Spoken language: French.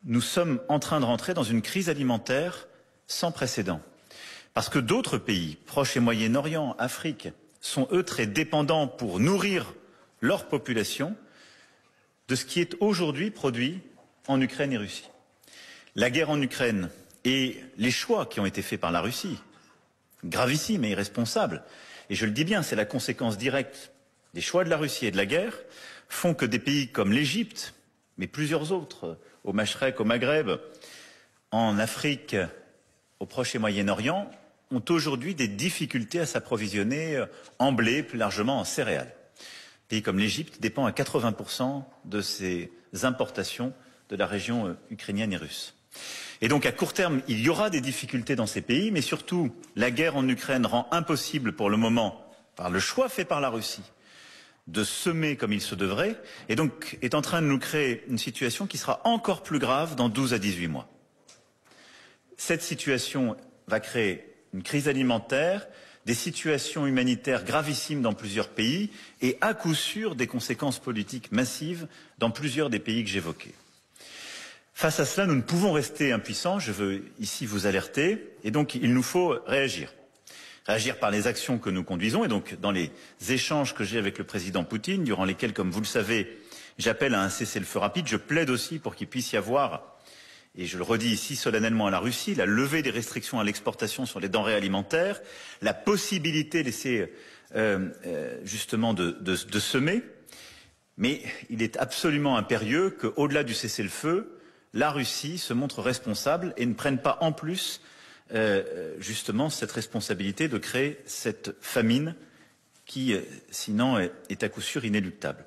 nous sommes en train de rentrer dans une crise alimentaire sans précédent. Parce que d'autres pays, Proche et Moyen-Orient, Afrique, sont eux très dépendants pour nourrir leur population de ce qui est aujourd'hui produit en Ukraine et Russie. La guerre en Ukraine et les choix qui ont été faits par la Russie, gravissimes et irresponsables, et je le dis bien, c'est la conséquence directe des choix de la Russie et de la guerre, font que des pays comme l'Égypte, mais plusieurs autres, au Machrek, au Maghreb, en Afrique, au Proche et Moyen-Orient, ont aujourd'hui des difficultés à s'approvisionner en blé, plus largement en céréales. Un pays comme l'Égypte dépend à 80% de ses importations de la région ukrainienne et russe. Et donc à court terme, il y aura des difficultés dans ces pays, mais surtout la guerre en Ukraine rend impossible pour le moment, par le choix fait par la Russie, de semer comme il se devrait, et donc est en train de nous créer une situation qui sera encore plus grave dans 12 à 18 mois. Cette situation va créer une crise alimentaire, des situations humanitaires gravissimes dans plusieurs pays et à coup sûr des conséquences politiques massives dans plusieurs des pays que j'évoquais. Face à cela, nous ne pouvons rester impuissants, je veux ici vous alerter, et donc il nous faut réagir. Réagir par les actions que nous conduisons, et donc dans les échanges que j'ai avec le président Poutine, durant lesquels, comme vous le savez, j'appelle à un cessez-le-feu rapide, je plaide aussi pour qu'il puisse y avoir, et je le redis ici solennellement à la Russie, la levée des restrictions à l'exportation sur les denrées alimentaires, la possibilité laissée justement de semer, mais il est absolument impérieux qu'au-delà du cessez-le-feu, la Russie se montre responsable et ne prenne pas en plus justement cette responsabilité de créer cette famine qui, sinon, est à coup sûr inéluctable.